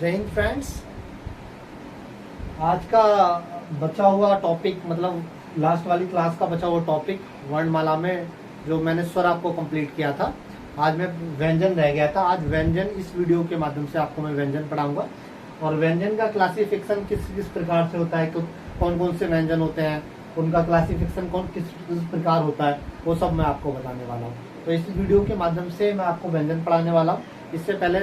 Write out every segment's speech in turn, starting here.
जय हिंद फ्रेंड्स। आज का बचा हुआ टॉपिक मतलब लास्ट वाली क्लास का बचा हुआ टॉपिक वर्णमाला में जो मैंने स्वर आपको कंप्लीट किया था। आज मैं व्यंजन रह गया था। आज व्यंजन इस वीडियो के माध्यम से आपको मैं व्यंजन पढ़ाऊंगा और व्यंजन का क्लासिफिकेशन किस किस प्रकार से होता है, कौन कौन से व्यंजन होते हैं, उनका क्लासिफिकेशन किस प्रकार होता है, वो सब मैं आपको बताने वाला हूँ। तो इस वीडियो के माध्यम से मैं आपको व्यंजन पढ़ाने वाला हूँ। इससे पहले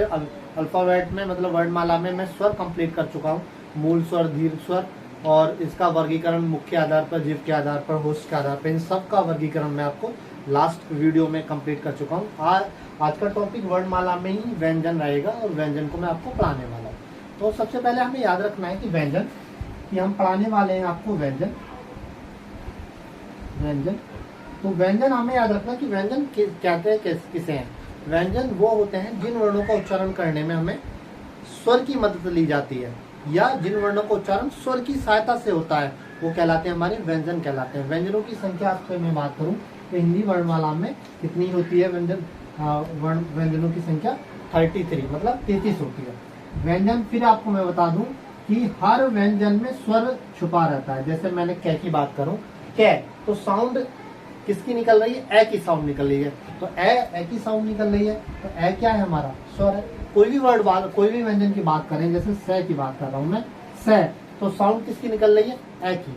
अल्फाबेट में मतलब वर्णमाला में मैं स्वर कंप्लीट कर चुका हूँ, मूल स्वर, दीर्घ स्वर और इसका वर्गीकरण मुख्य आधार पर, जीव के आधार पर, होश के आधार पर, इन सब का वर्गीकरण मैं आपको लास्ट वीडियो में कंप्लीट कर चुका हूँ। आज का टॉपिक वर्णमाला में ही व्यंजन रहेगा और व्यंजन को मैं आपको पढ़ाने वाला हूँ। तो सबसे पहले हमें याद रखना है कि व्यंजन, कि हम पढ़ाने वाले हैं आपको व्यंजन। तो व्यंजन हमें याद रखना कि व्यंजन किसे हैं। व्यंजन वो होते हैं जिन वर्णों का उच्चारण करने में हमें स्वर की मदद ली जाती है या जिन वर्णों का उच्चारण स्वर की सहायता से होता है, वो कहलाते हैं हमारे व्यंजन कहलाते हैं। व्यंजनों की संख्या से मैं बात करूं तो हिंदी वर्णमाला में कितनी होती है व्यंजनों की संख्या 33 मतलब 33 होती है। व्यंजन फिर आपको मैं बता दूं कि हर व्यंजन में स्वर छुपा रहता है। जैसे मैंने कै की बात करूं, कै तो साउंड किसकी निकल रही है? ए की साउंड निकल रही है। तो ए की साउंड निकल रही है तो ए क्या है? हमारा स्वर है। कोई भी कोई भी व्यंजन की बात करें, जैसे से की बात कर रहा हूं मैं, से तो साउंड किसकी निकल रही है? ए की,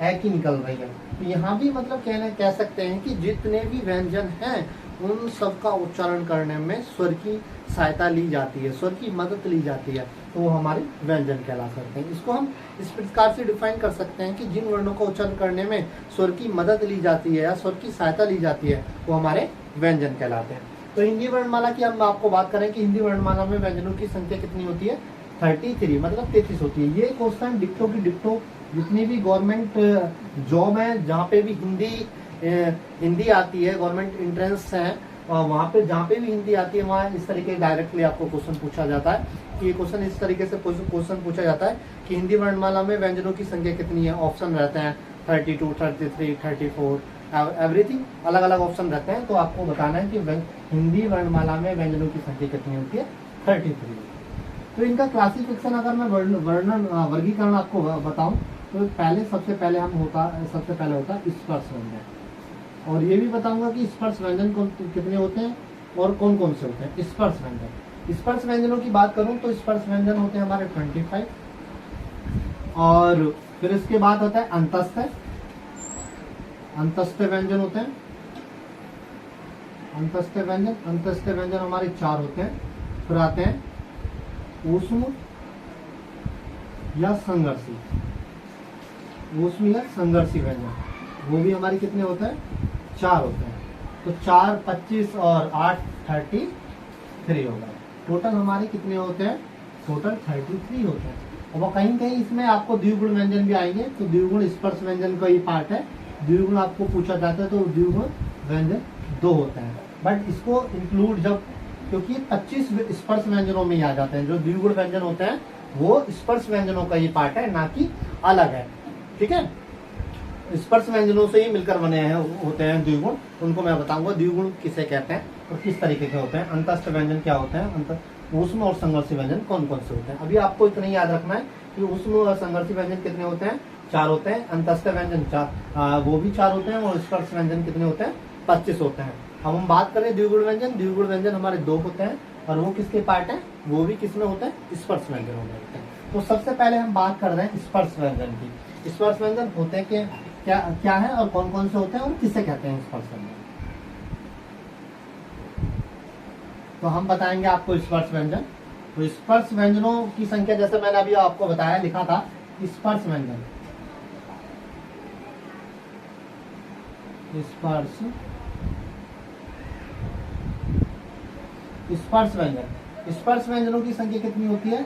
ए की निकल रही है। तो यहाँ भी मतलब कह सकते हैं कि जितने भी व्यंजन हैं उन सब का उच्चारण करने में स्वर की सहायता ली जाती है, स्वर की मदद ली जाती है, तो वो हमारे व्यंजन कहला सकते हैं। इसको हम इस प्रकार से डिफाइन कर सकते हैं कि जिन वर्णों का उच्चारण करने में स्वर की मदद ली जाती है या स्वर की सहायता ली जाती है वो हमारे व्यंजन कहलाते हैं। तो हिंदी वर्णमाला की हम आपको बात करें कि हिंदी वर्णमाला में व्यंजनों की संख्या कितनी होती है? 33 मतलब 33 होती है। ये क्वेश्चन डिक्टो की डिक्टो जितनी भी गवर्नमेंट जॉब है जहाँ पे भी हिंदी आती है, गवर्नमेंट एंट्रेंस है, वहाँ पे जहाँ पे भी हिंदी आती है वहाँ इस तरीके डायरेक्टली आपको क्वेश्चन पूछा जाता है कि ये क्वेश्चन इस तरीके से क्वेश्चन पूछा जाता है कि हिंदी वर्णमाला में व्यंजनों की संख्या कितनी है। ऑप्शन रहते हैं 32, 33, 34, एवरीथिंग अलग अलग ऑप्शन रहते हैं। तो आपको बताना है कि हिंदी वर्णमाला में व्यंजनों की संख्या कितनी होती है? 33। तो इनका क्लासिफिकेशन अगर मैं वर्गीकरण आपको बताऊं तो सबसे पहले होता है स्पर्श व्यंजन, और ये भी बताऊंगा कि स्पर्श व्यंजन कितने होते हैं और कौन कौन से होते हैं। स्पर्श व्यंजनों की बात करूं तो स्पर्श व्यंजन होते हैं हमारे 25, और फिर इसके बाद होता है अंतस्थ व्यंजन होते हैं। अंतस्थ व्यंजन हमारे 4 होते हैं। फिर आते हैं ऊष्म या संघर्षी व्यंजन, वो भी हमारे कितने होते हैं? 4 होते हैं। तो 4, 25 और 8 33 होगा। टोटल हमारे कितने होते हैं? टोटल 33 होते हैं। और कहीं इसमें आपको द्विगुण व्यंजन भी आएंगे, तो द्विगुण स्पर्श व्यंजन का ही पार्ट है। द्विगुण आपको पूछा जाता है तो द्विगुण व्यंजन 2 होते हैं, बट इसको इंक्लूड क्योंकि 25 स्पर्श व्यंजनों में आ जाते हैं। जो द्विगुण व्यंजन होते हैं वो स्पर्श व्यंजनों का ही पार्ट है, ना कि अलग है। ठीक है, स्पर्श व्यंजनों से ही मिलकर बने होते हैं द्विगुण। उनको मैं बताऊंगा द्विगुण किसे कहते हैं और किस तरीके के होते हैं। अंतस्थ व्यंजन क्या होते हैं, ऊष्म और संघर्षी व्यंजन कौन कौन से होते हैं। अभी आपको इतना ही याद रखना है कि ऊष्म और संघर्षी व्यंजन कितने होते हैं? 4 होते हैं। अंतस्थ व्यंजन वो भी 4 होते हैं। और स्पर्श व्यंजन कितने होते हैं? 25 होते हैं। अब हम बात करें द्विगुण व्यंजन हमारे 2 होते हैं, और वो किसके पार्ट है? वो भी किसमें होते हैं? स्पर्श व्यंजनों में होते हैं। तो सबसे पहले हम बात कर रहे हैं स्पर्श व्यंजन की। स्पर्श व्यंजन होते हैं कि क्या है और कौन कौन से होते हैं और किसे कहते हैं स्पर्श व्यंजन। तो हम बताएंगे आपको स्पर्श व्यंजन। तो स्पर्श व्यंजनों की संख्या जैसे मैंने अभी आपको बताया, लिखा था स्पर्श व्यंजन। स्पर्श व्यंजनों की संख्या कितनी होती है?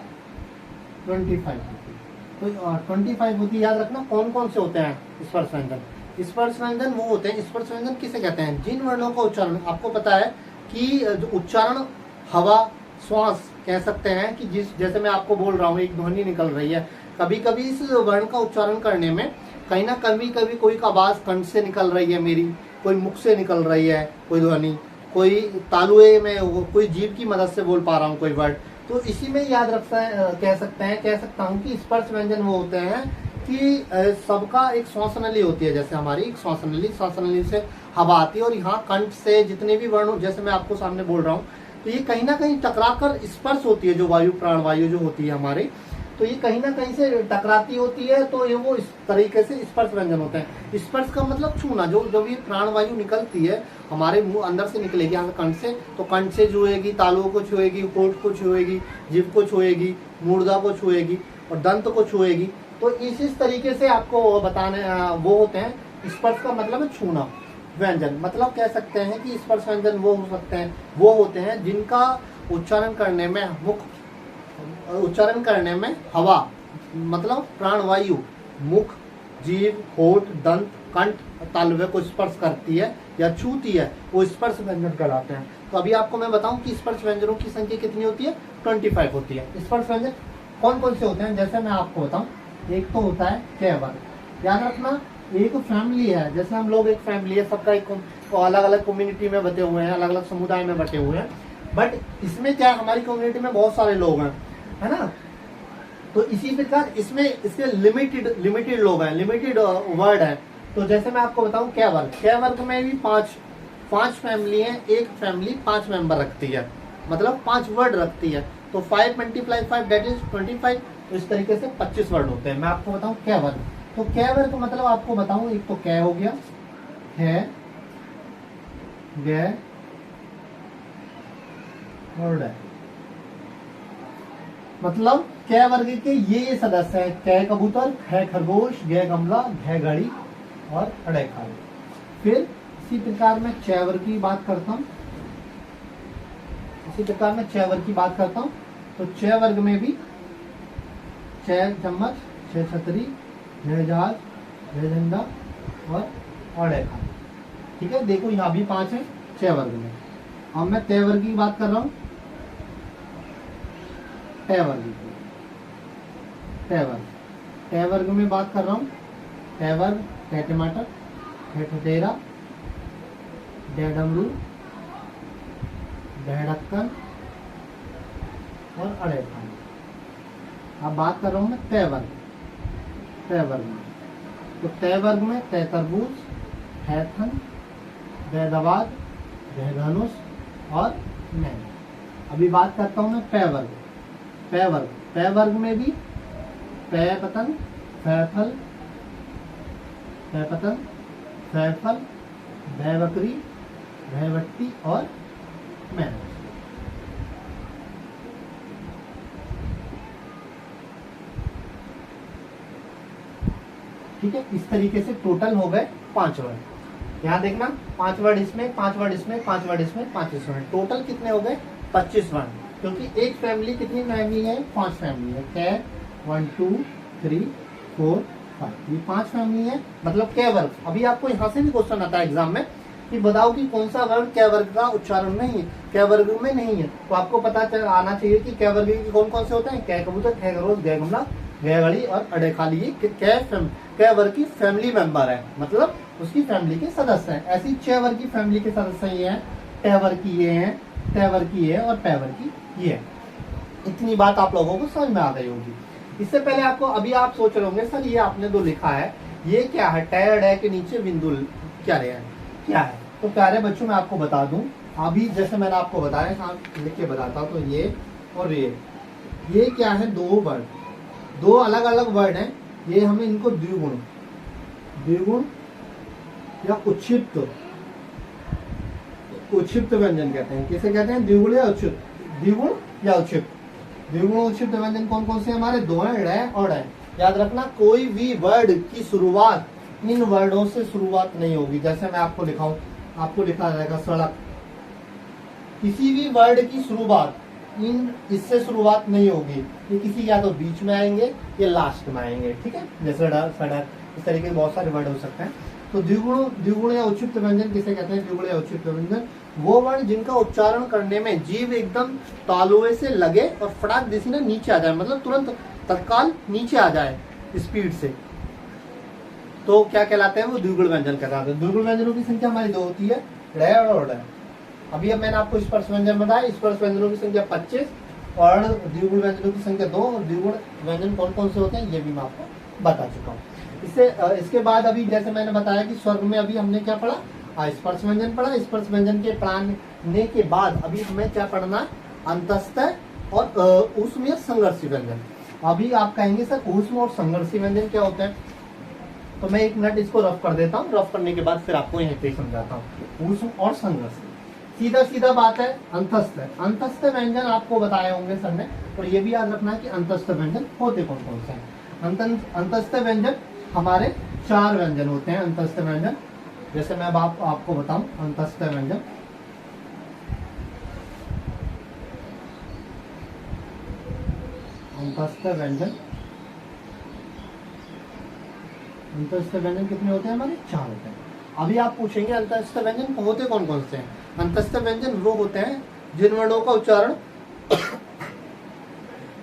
25 होती है। तो 25 होती है। याद रखना कौन कौन से होते हैं स्पर्श व्यंजन। स्पर्श व्यंजन वो होते हैं, स्पर्श व्यंजन किसे कहते हैं? जिन वर्णों का उच्चारण, आपको पता है कि जो उच्चारण हवा, श्वास कह सकते हैं कि जैसे मैं आपको बोल रहा हूँ एक ध्वनि निकल रही है, कभी कभी इस वर्ण का उच्चारण करने में कहीं ना कभी कोई का आवाज कंठ से निकल रही है मेरी, कोई मुख से निकल रही है कोई ध्वनि, कोई तालुए में कोई जीभ की मदद से बोल पा रहा हूँ कोई वर्ड, तो इसी में याद कह सकता हूँ कि स्पर्श व्यंजन वो होते हैं कि सबका एक श्वास नली होती है, जैसे हमारी एक श्वास नली से हवा आती है और यहाँ कंठ से जितने भी वर्ण, जैसे मैं आपको सामने बोल रहा हूँ, तो ये कहीं ना कहीं टकराकर स्पर्श होती है, जो वायु प्राणवायु जो होती है हमारी, तो ये कहीं ना कहीं से टकराती होती है, तो ये वो इस तरीके से स्पर्श व्यंजन होते हैं। स्पर्श का मतलब छूना, जो जब ये प्राणवायु निकलती है हमारे मुंह अंदर से निकलेगी यहाँ कंठ से, तो कंठ से छुएगी, तालुओं को छुएगी, होठ को छुएगी, जीभ को छुएगी, मूर्धा को छुएगी और दंत को छुएगी। तो इस तरीके से आपको बताने वो होते हैं। स्पर्श का मतलब है छूना। व्यंजन मतलब कह सकते हैं कि स्पर्श व्यंजन वो हो सकते हैं, वो होते हैं जिनका उच्चारण करने में हवा मतलब प्राणवायु मुख, जीभ, होठ, दंत, कंठ, तालवे को स्पर्श करती है या छूती है, वो स्पर्श व्यंजन कहलाते हैं। तो अभी आपको मैं बताऊं कि स्पर्श व्यंजनों की संख्या कितनी होती है? 25 होती है। स्पर्श व्यंजन कौन कौन से होते हैं, जैसे मैं आपको बताऊं, एक तो होता है क वर्ग। याद रखना, एक फैमिली है, जैसे हम लोग एक फैमिली है, सबका एक अलग अलग कम्युनिटी में बटे हुए हैं, अलग अलग समुदाय में बटे हुए हैं, बट इसमें क्या है, हमारी कम्युनिटी में बहुत सारे लोग हैं, है ना। तो इसी प्रकार इसमें इसके लिमिटेड लोग हैं, लिमिटेड वर्ड है। तो जैसे मैं आपको बताऊं क वर्ग में भी पांच फैमिली है, एक फैमिली 5 मेंबर रखती है, मतलब 5 वर्ड रखती है। तो 5 × 5 दैट इज 25। तो इस तरीके से 25 वर्ड होते हैं। मैं आपको बताऊं क वर्ग। तो क वर्ग मतलब आपको बताऊं, एक तो क हो गया, है, ग और ड, मतलब क वर्ग के ये सदस्य हैं, क कबूतर, ख खरगोश, ग गमला, घ घड़ी और अड़े खाली। फिर इसी प्रकार में च वर्ग की बात करता हूं, तो च वर्ग में भी छ चम्मच, छ छतरी, झ जहाज, झ झंडा और अड़े खाली। ठीक है, देखो यहाँ भी 5 है च वर्ग में। अब मैं त वर्ग की बात कर रहा हूँ, ट वर्ग में बात कर रहा हूँ। ट वर्ग, ट टमाटर, ठ ठठेरा, ड डमरू, ढ ढक्कन और अड़े खाली। अब बात कर रहा हूँ मैं त वर्ग में। तो त वर्ग में त तरबूज, ठ थन, द दवाद, ध धनुष और मैं। अभी बात करता हूँ मैं प वर्ग में भी प पतंग, फ फल, भ बकरी, भ भट्टी और मैं। ठीक है, इस तरीके से टोटल हो गए 5 वर्ड। यहाँ देखना, 5 वर्ड इसमें, 5 वर्ड इसमें, 5 वर्ड इसमें, 5 इसमें, टोटल कितने हो गए? 25 वर्ड। क्योंकि एक फैमिली, कितनी फैमिली है? 5 फैमिली है। कै 1 2 3 4 5, ये 5 फैमिली है, मतलब कै वर्ग। अभी आपको यहाँ से भी क्वेश्चन आता है एग्जाम में कि बताओ कि कौन सा वर्ग कै वर्ग का उच्चारण नहीं है, कै वर्ग में नहीं है। तो आपको पता आना चाहिए कि कै वर्ग के कौन कौन से होते हैं। कै कबूतर, कै खरगोश, ग गमला, ग घड़ी और अड़े खाली। ये कै वर्ग की फैमिली मेंबर है, मतलब उसकी फैमिली के सदस्य हैं। ऐसी 6 वर्ग की फैमिली के सदस्य ये हैं, ट वर्ग की ये हैं, ट वर्ग की ये और प वर्ग की ये। इतनी बात आप लोगों को समझ में आ गई होगी। इससे पहले आपको, अभी आप सोच रहे होंगे सर ये आपने जो लिखा है ये क्या है, ट के नीचे बिंदु क्या है। तो प्यारे बच्चों मैं आपको बता दूं, अभी जैसे मैंने आपको बताया, लिख के बताता हूँ। तो ये और ये क्या है? 2 वर्ड, 2 अलग अलग वर्ड हैं। ये हमें इनको द्विगुण या उच्छिप्त व्यंजन कहते हैं। किसे कहते हैं? द्विगुण या उच्छिप्त। द्विगुण उच्छिप्त व्यंजन कौन कौन से हमारे? 2 हैं, ड़ और ड। याद रखना, कोई भी वर्ड की शुरुआत इन वर्डों से शुरुआत नहीं होगी। जैसे मैं आपको लिखाऊं, आपको लिखा जाएगा सड़क। किसी भी वर्ड की शुरुआत इससे शुरुआत नहीं होगी। ये किसी या तो बीच में आएंगे या लास्ट में आएंगे। ठीक है, जैसे सड़क, इस तरीके के बहुत सारे वर्ड हो सकते हैं। तो द्विगुण या उच्छिप्त व्यंजन किसे कहते हैं? द्विगुण या उच्छिप्त व्यंजन वो वर्ण जिनका उच्चारण करने में जीभ एकदम तालुए से लगे और फटाक दिशी ना नीचे आ जाए, मतलब तुरंत तत्काल नीचे आ जाए स्पीड से, तो क्या कहलाते हैं? वो द्विगुण व्यंजन कहलाते हैं। द्विगुण व्यंजनों की संख्या हमारी 2 होती है, ड़ और ड। अभी अब मैंने आपको स्पर्श व्यंजन बताया। स्पर्श व्यंजनों की संख्या 25, और द्विगुण व्यंजनों की संख्या 2 और द्विगुण व्यंजन कौन कौन से होते हैं ये भी मैं आपको बता चुका हूँ। इसके बाद अभी जैसे मैंने बताया कि स्वर्ग में अभी हमने क्या पढ़ा, स्पर्श व्यंजन पढ़ा। स्पर्श व्यंजन के पढ़ाने के बाद अभी हमें क्या पढ़ना, अंतस्थ और ऊष्म या संघर्षी व्यंजन। अभी आप कहेंगे सर ऊष्म और संघर्षी व्यंजन क्या होते हैं, तो मैं 1 मिनट इसको रफ कर देता हूँ। रफ करने के बाद फिर आपको यहीं पे समझाता हूँ ऊष्म और संघर्षी। सीधा सीधा बात है, अंतस्थ है। अंतस्थ व्यंजन आपको बताए होंगे सर ने, और ये भी याद रखना है कि अंतस्थ व्यंजन होते कौन कौन से हैं। अंतस्थ व्यंजन हमारे 4 व्यंजन होते हैं। अंतस्थ व्यंजन जैसे मैं अब आपको बताऊं, अंतस्थ व्यंजन अंतस्थ व्यंजन कितने होते हैं हमारे, 4 होते हैं। अभी आप पूछेंगे अंतस्थ व्यंजन होते कौन कौन से हैं। अंतस्थ व्यंजन वो होते हैं जिन वर्णों का उच्चारण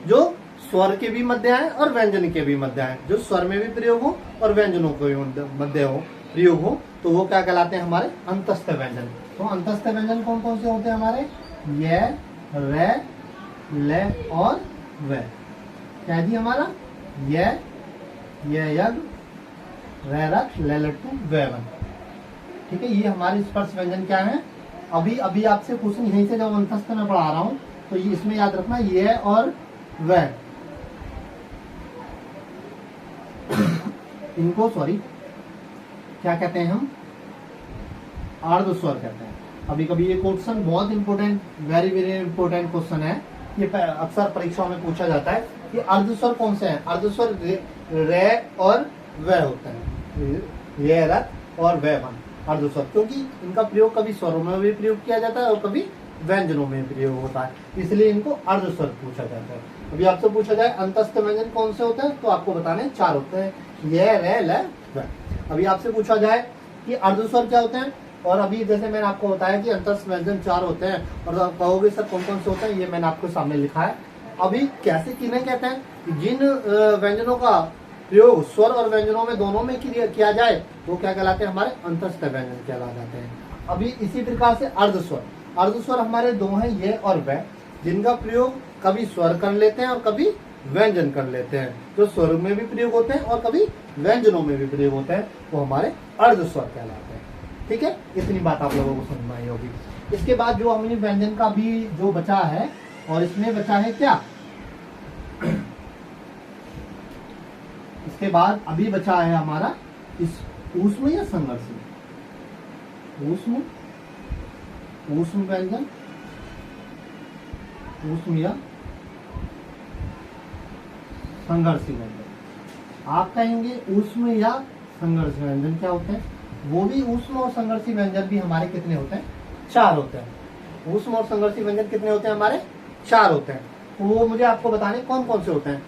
जो स्वर के भी मध्य आए और व्यंजन के भी मध्य आए, जो स्वर में भी प्रयोग हो और व्यंजनों के भी मध्य हो प्रयोग हो, तो वो क्या कहलाते हैं हमारे अंतस्थ व्यंजन। तो अंतस्थ व्यंजन कौन कौन से होते हैं हमारे, ये, रे, ले और वे। क्या जी हमारा, ये यज्ञ, रे रथ, ले लट्टू, वे वन। ठीक है, ये हमारे स्पर्श व्यंजन क्या है। अभी आपसे क्वेश्चन यहीं से जब अंतस्थ में पढ़ा रहा हूं तो ये इसमें याद रखना, ये और वे इनको क्या कहते हैं हम, अर्ध स्वर कहते हैं। अभी कभी ये क्वेश्चन बहुत important, very very important question है। ये अक्सर परीक्षाओं में पूछा जाता है कि अर्ध स्वर कौन से हैं। अर्ध स्वर रे और वे होते हैं, ये रथ और वे वन अर्ध स्वर, क्योंकि इनका प्रयोग कभी स्वरों में भी प्रयोग किया जाता है और कभी व्यंजनों में प्रयोग होता है, इसलिए इनको अर्ध स्वर पूछा जाता है। अभी आपसे पूछा जाए अंतस्थ व्यंजन कौन से होते हैं, तो आपको बताने 4 होते हैं, ये, रे, ले, वे। अभी आपसे पूछा जाए कि अर्ध स्वर क्या होते हैं, और अभी जैसे मैंने आपको बताया कि अंतस्थ व्यंजन 4 होते हैं, और आप कहोगे सर कौन कौन से होते हैं, ये मैंने आपको सामने लिखा है। अभी कैसे किन्हें कहते हैं, जिन व्यंजनों का प्रयोग स्वर और व्यंजनों में दोनों में किया जाए वो क्या कहलाते हैं, हमारे अंतस्थ व्यंजन कहला जाते हैं। अभी इसी प्रकार से अर्ध स्वर, अर्ध स्वर हमारे 2 हैं, ये और वे, जिनका प्रयोग कभी स्वर कर लेते हैं और कभी व्यंजन कर लेते हैं। जो स्वर में भी प्रयोग होते हैं और कभी व्यंजनों में भी प्रयोग होते हैं, वो हमारे अर्ध स्वर कहलाते हैं। ठीक है, इतनी बात आप लोगों को समझ में आई होगी। इसके बाद जो हमने व्यंजन का भी जो बचा है, और इसमें बचा है क्या, इसके बाद अभी बचा है हमारा इस ऊष्म या संघर्षी, ऊष्म व्यंजन, ऊष्म या संघर्षी व्यंजन। आप कहेंगे ऊष्म या संघर्षी व्यंजन क्या होते हैं, वो भी ऊष्म और संघर्षी व्यंजन भी हमारे कितने होते हैं, 4 होते हैं। ऊष्म और संघर्षी व्यंजन कितने होते हैं हमारे, 4 होते हैं। तो वो मुझे आपको बताने कौन कौन से होते हैं।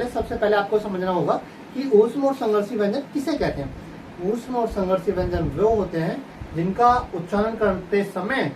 सबसे पहले आपको समझना होगा कि ऊष्म और संघर्षी व्यंजन किसे कहते हैं। ऊष्म और संघर्षी व्यंजन वो होते हैं जिनका उच्चारण करते समय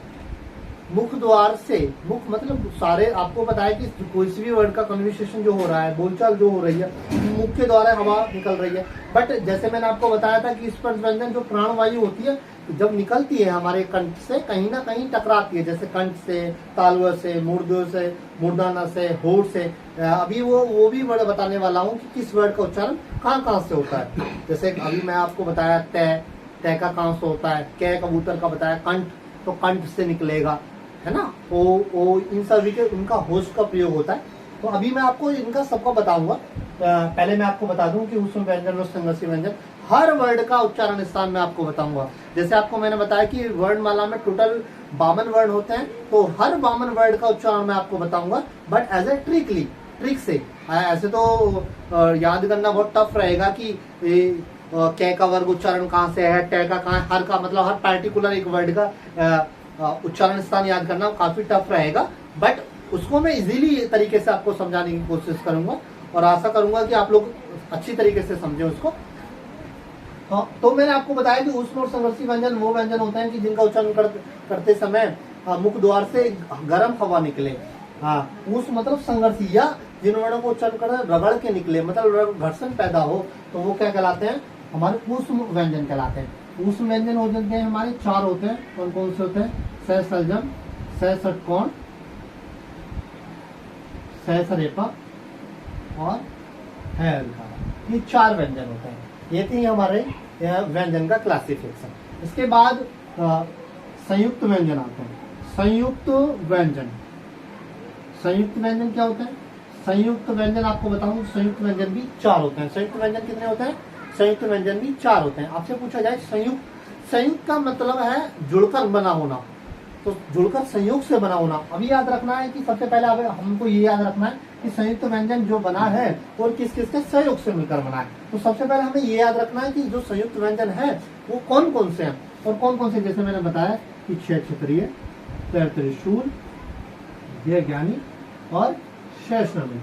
मुख द्वार से, मुख मतलब सारे, आपको बताया कि कोई भी वर्ड का कन्वर्सेशन जो हो रहा है, बोलचाल जो हो रही है, मुख के द्वारा हवा निकल रही है। बट जैसे मैंने आपको बताया था कि स्पर्श व्यंजन जो प्राणवायु होती है, जब निकलती है हमारे कंठ से कहीं ना कहीं टकराती है, जैसे कंठ से, तालुआ से, मूर्धना से, होठ से। अभी वो भी वर्ड बताने वाला हूँ कि किस वर्ड का उच्चारण कहाँ से होता है। जैसे अभी मैं आपको बताया तय का कहाँ से होता है, कै कबूतर का बताया, कंठ, तो कंठ से निकलेगा, है ना। ओ इन सभी के उनका होश का प्रयोग होता है। तो अभी मैं आपको इनका सबका बताऊंगा। पहले मैं आपको बता दूं कि ऊष्म व्यंजन और संघर्षी व्यंजन, हर वर्ड का उच्चारण स्थान में आपको बताऊंगा। जैसे आपको मैंने बताया कि वर्णमाला में टोटल 52 वर्ड होते हैं, तो हर 52 वर्ड का उच्चारण मैं आपको बताऊंगा, बट एज ए ट्रिक से। ऐसे तो याद करना बहुत टफ रहेगा कि कै का वर्ग उच्चारण कहाँ से है, टे का कहाँ, हर का मतलब हर पार्टिकुलर एक वर्ड का उच्चारण स्थान याद करना काफी टफ रहेगा। बट उसको मैं इजीली तरीके से आपको समझाने की कोशिश करूंगा, और आशा करूंगा कि आप लोग अच्छी तरीके से समझें उसको। तो मैंने आपको बताया कि ऊष्म और संघर्षी व्यंजन वो व्यंजन होते हैं कि जिनका उच्चारण करते समय मुख द्वार से गर्म हवा निकले। ऊष्म मतलब संघर्षी, या जिन वर्णों को उच्चारण कर रगड़ के निकले, मतलब घर्षण पैदा हो, तो वो क्या कहलाते हैं, हमारे ऊष्म व्यंजन कहलाते हैं। ऊष्म व्यंजन हो जाते हैं हमारे 4 होते हैं। कौन कौन से होते हैं, सह सलजम, सह षटकोण, सरेपा और है अलकारा। ये 4 व्यंजन होते हैं। ये थी हमारे व्यंजन का क्लासिफिकेशन। इसके बाद संयुक्त व्यंजन आते हैं। संयुक्त व्यंजन, संयुक्त व्यंजन क्या होता है? संयुक्त व्यंजन आपको बताऊं, संयुक्त व्यंजन भी 4 होते हैं। संयुक्त व्यंजन कितने होते हैं? संयुक्त व्यंजन भी 4 होते हैं। आपसे पूछा जाए संयुक्त, संयुक्त का मतलब है जुड़कर बना होना, तो जुड़कर संयोग से बना होना। अभी याद रखना है कि सबसे पहले हमको ये याद रखना है कि संयुक्त व्यंजन जो बना है और किस किस के सहयोग से मिलकर बना है। तो सबसे पहले हमें ये याद रखना है कि जो संयुक्त व्यंजन है वो कौन कौन से हैं और कौन कौन से, जैसे मैंने बताया कि क्षय क्षत्रिय, पैर त्रिशूल, ये ज्ञानी और शेषनामी।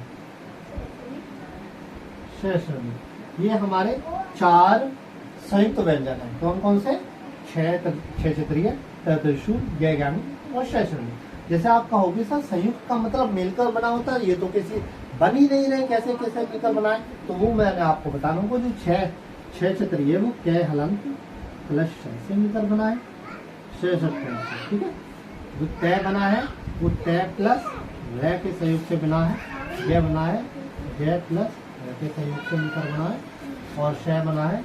ये हमारे 4 संयुक्त व्यंजन हैं। कौन कौन से? क्षय क्षत्रिय, त्रिशूल, जय ज्ञानी और शेषनामी। जैसे आप कहोगे सर संयुक्त का मतलब मिलकर बना होता है, ये तो किसी बन ही नहीं रहे, कैसे कैसे मिलकर बनाए? तो वो मैंने आपको बता रहा हूँ। जो क्षय क्षत्रिय वो कै हलंत प्लस क्षय से मिलकर बना है, शेष से, ठीक है। जो तय बना है वो तय प्लस रह के सहयोग से बना है। जय बना है जय प्लस रह के सहयोग से मिलकर बना है। और शय बना है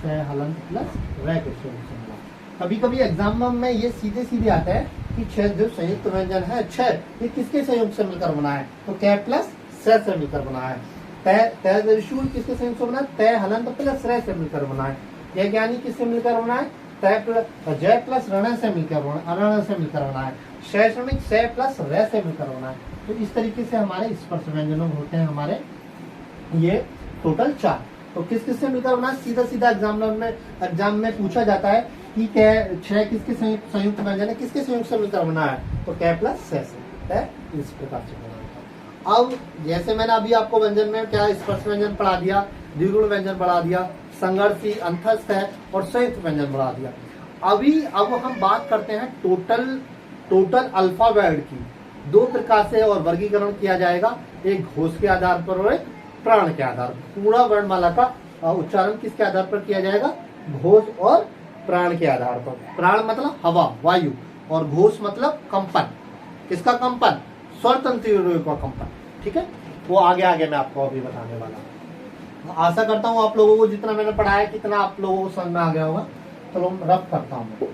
शय हलंत प्लस रह के सहयोग से बना है। कभी कभी एग्जाम में ये सीधे सीधे आता है कि क्षय जो संयुक्त व्यंजन है क्षय, ये किसके सहयोग से मिलकर बना है? तो कै प्लस स से मिलकर बना है। तय त्रिशूल किसके सहयोग से बना है? तय हलंत प्लस रह से मिलकर बना है। यह ज्ञानी किससे मिलकर बना है? तय प्लस जय प्लस रण से मिलकर बना है। शय श्रमिक स प्लस रह से मिलकर बना है। तो इस तरीके से हमारे स्पर्श व्यंजनों होते हैं हमारे ये टोटल 4। तो किस किस से मिलकर बना है? सीधा सीधा एग्जाम में पूछा जाता है कि क्षय किसके संयुक्त व्यंजन है, किसके संयुक्त से मिलकर बना है? तो कै प्लस से इस प्रकार से बना है। अब जैसे मैंने अभी आपको व्यंजन में क्या स्पर्श व्यंजन पढ़ा दिया, द्विगुण व्यंजन पढ़ा दिया, संघर्षी, अंतस्थ है और संयुक्त व्यंजन पढ़ा दिया। अब हम बात करते हैं टोटल अल्फाबेट की। 2 प्रकार से और वर्गीकरण किया जाएगा, एक घोष के आधार पर और एक प्राण के आधार पर। पूरा वर्णमाला का उच्चारण किसके आधार पर किया जाएगा? घोष और प्राण के आधार पर। प्राण मतलब हवा, वायु, और घोष मतलब कंपन। किसका कंपन? स्वर तंत्रियों का कंपन, ठीक है। वो आगे मैं आपको अभी बताने वाला हूँ। आशा करता हूँ आप लोगों को जितना मैंने पढ़ाया कितना आप लोगों को समझ में आ गया होगा। चलो रफ करता हूँ।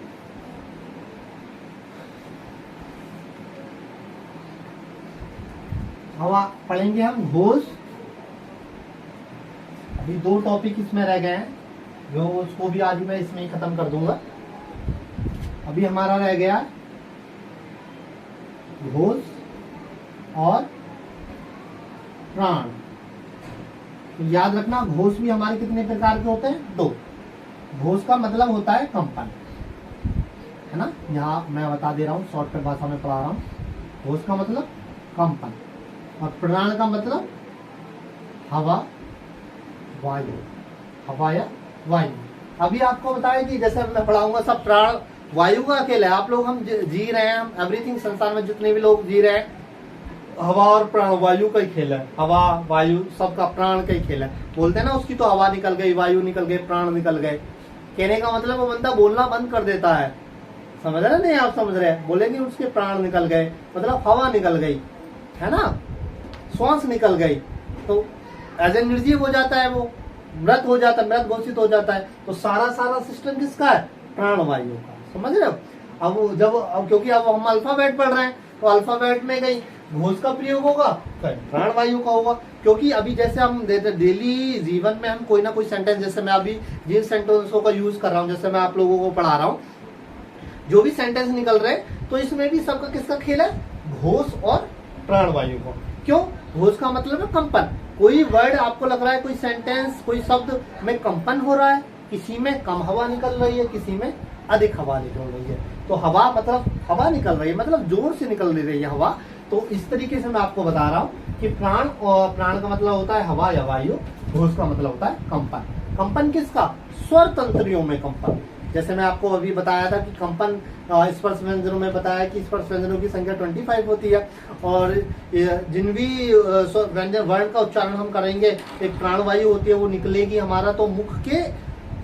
अब पढ़ेंगे हम घोष। अभी 2 टॉपिक इसमें रह गए हैं, जो उसको भी आज मैं इसमें ही खत्म कर दूंगा। अभी हमारा रह गया घोष और प्राण। तो याद रखना घोष भी हमारे कितने प्रकार के होते हैं? 2। घोष का मतलब होता है कंपन, है ना। यहाँ मैं बता दे रहा हूँ, शॉर्टकट भाषा में पढ़ा रहा हूँ। घोष का मतलब कंपन और प्राण का मतलब हवा, वायु, हवा या वायु। अभी आपको बताया कि जैसे मैं पढ़ाऊंगा सब प्राण वायु का खेल है। आप लोग हम जी रहे हैं, हम एवरीथिंग संसार में जितने भी लोग जी रहे हैं, हवा और प्राण वायु का ही खेल है। हवा वायु सबका प्राण का ही खेल है। बोलते हैं ना उसकी तो हवा निकल गई, वायु निकल गई, प्राण निकल गए। कहने का मतलब वो बंदा बोलना बंद कर देता है, समझ रहे नहीं? आप समझ रहे हैं? बोलेंगे उसके प्राण निकल गए मतलब हवा निकल गई, है ना, श्वास निकल गई, तो एज ए निर्जीव हो जाता है, वो मृत हो जाता है, मृत घोषित हो जाता है। तो सारा सिस्टम किसका है? प्राण वायु का, समझ रहे हो? अब क्योंकि अब हम अल्फाबेट पढ़ रहे हैं, तो अल्फाबेट में कहीं घोष का प्रयोग होगा, कहीं प्राण वायु का होगा। क्योंकि अभी जैसे हम डेली जीवन में हम कोई ना कोई सेंटेंस, जैसे मैं अभी जिन सेंटेंसों का यूज कर रहा हूँ, जैसे मैं आप लोगों को पढ़ा रहा हूँ, जो भी सेंटेंस निकल रहे हैं, तो इसमें भी सबका किसका खेल है? घोष और प्राण वायु को। क्यों? घोष का मतलब है कंपन। कोई वर्ड आपको लग रहा है, कोई सेंटेंस, कोई शब्द में कंपन हो रहा है, किसी में कम हवा निकल रही है, किसी में अधिक हवा निकल रही है। तो हवा मतलब हवा निकल रही है, मतलब जोर से निकल रही है हवा। तो इस तरीके से मैं आपको बता रहा हूँ कि प्राण, और प्राण का मतलब होता है हवा या वायु, घोष का मतलब होता है कंपन। कंपन किसका? स्वर तंत्रियों में कंपन। जैसे मैं आपको अभी बताया था कि कंपन स्पर्श व्यंजनों में बताया कि स्पर्श व्यंजनों की संख्या 25 होती है, और जिन भी व्यंजन वर्ण का उच्चारण हम करेंगे, एक प्राणवायु होती है, वो निकलेगी हमारा तो मुख के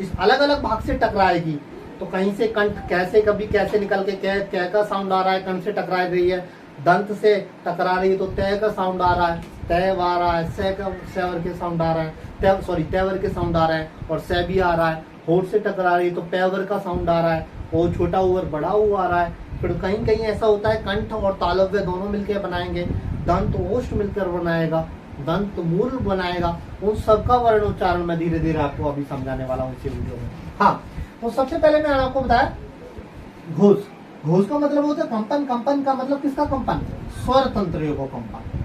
इस अलग अलग भाग से टकराएगी। तो कहीं से कंठ कैसे, कभी कैसे निकल के कै का साउंड आ रहा है, कंठ से टकरा रही है, दंत से टकरा रही है तो तय का साउंड आ रहा है, तय आ रहा है, सेवर के साउंड आ रहा है, तेवर के साउंड आ रहा है, और से भी आ रहा है। होठ से टकरा रही है तो पेवर का साउंड आ रहा है, और छोटा ऊपर बड़ा ऊ आ रहा है। फिर कहीं कहीं ऐसा होता है कंठ और तालव्य दोनों मिलकर बनाएंगे, दंत ओष्ठ मिलकर बनाएगा, दंत मूल बनाएगा। उन सबका वर्णोच्चारण मैं धीरे धीरे आपको अभी समझाने वाला हूँ इसी वीडियो में। हाँ, तो सबसे पहले मैंने आपको बताया घोष। घोष का मतलब होता है कंपन। कंपन का मतलब किसका कंपन? स्वर तंत्रियों का कंपन,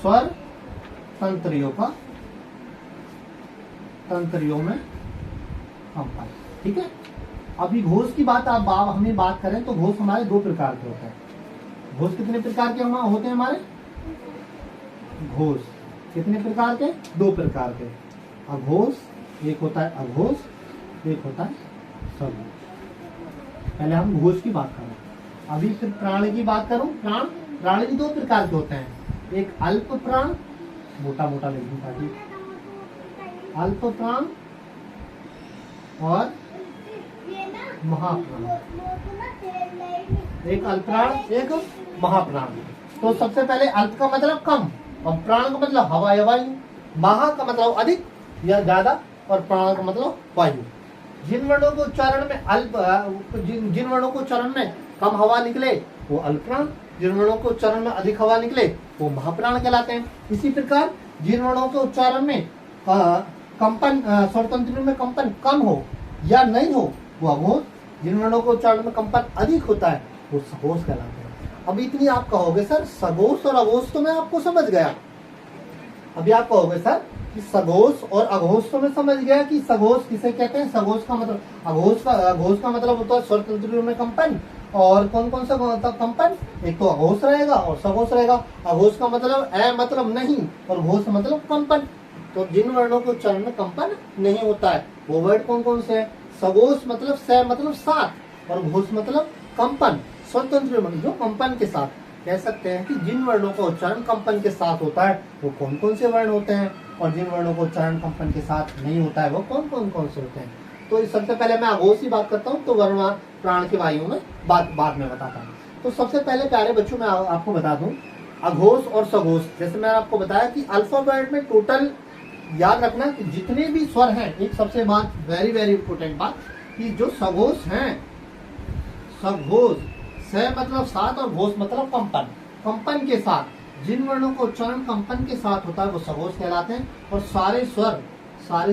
स्वर तंत्रियों का, तंत्रियों में कंपन। ठीक है, अभी घोष की बात आप हमें बात करें तो घोष हमारे दो प्रकार के होते हैं। घोष कितने प्रकार के होते हैं हमारे? घोष कितने प्रकार के? दो प्रकार के। अघोष एक होता है अघोष, एक होता है सघोष। पहले हम घोष की बात करें, अभी फिर प्राण की बात करूं। प्राण भी दो प्रकार के होते हैं, एक अल्प प्राण, मोटा मोटा लिखूं ताकि, अल्प प्राण और महाप्राण। एक अल्प प्राण, एक महाप्राण। तो सबसे पहले अल्प का मतलब कम, और प्राण का मतलब हवा या वायु, महा का मतलब अधिक या ज्यादा, और प्राण का मतलब वायु। जिन वर्णों के उच्चारण में जिन वर्णों को उच्चारण में कम हवा निकले वो अल्प प्राण, जिन वर्णों के उच्चारण में अधिक हवा निकले वो महाप्राण कहलाते हैं। इसी प्रकार जिन वर्णों के उच्चारण में कंपन, स्वर तंत्रियों में कंपन कम हो या नहीं हो वो अघोष, जिन वर्णों के उच्चारण में कंपन अधिक होता है वो सघोष कहलाते हैं। अब इतनी आप कहोगे सर सघोष और अघोष तो मैं आपको समझ गया। अभी आप कहोगे सर कि सघोष और अघोष तो मैं समझ गया कि सघोष किसे कहते हैं। सघोष का मतलब अघोष का मतलब होता है स्वर तंत्रियों में कंपन। और कौन कौन सा कंपन? एक तो अघोष रहेगा और सघोष रहेगा। अघोष का मतलब मतलब नहीं, और घोष मतलब कंपन। तो जिन वर्णों के उच्चारण में कंपन नहीं होता है वो वर्ड कौन कौन से है? सघोष मतलब से मतलब साथ, और घोष मतलब कंपन। स्वर तंत्रियों में जो कंपन के साथ, कह सकते हैं कि जिन वर्णों का उच्चारण कंपन के साथ होता है वो कौन कौन से वर्ण होते हैं, और जिन वर्णों का उच्चारण कंपन के साथ नहीं होता है वो कौन कौन से होते हैं। तो सबसे पहले मैं अघोष की बात करता हूँ, तो वर्ण प्राण के वायु में बाद में बताता हूँ। तो सबसे पहले प्यारे बच्चों मैं आपको बता दूं अघोष और सघोष। जैसे मैंने आपको बताया कि अल्फाबेट में टोटल याद रखना कि जितने भी स्वर हैं, एक सबसे बात वेरी वेरी इंपोर्टेंट बात कि जो सघोष हैं, सघोष से मतलब साथ और घोष मतलब कंपन, कंपन के साथ जिन वर्णों का उच्चारण कंपन के साथ होता है वो सघोष कहलाते हैं। और सारे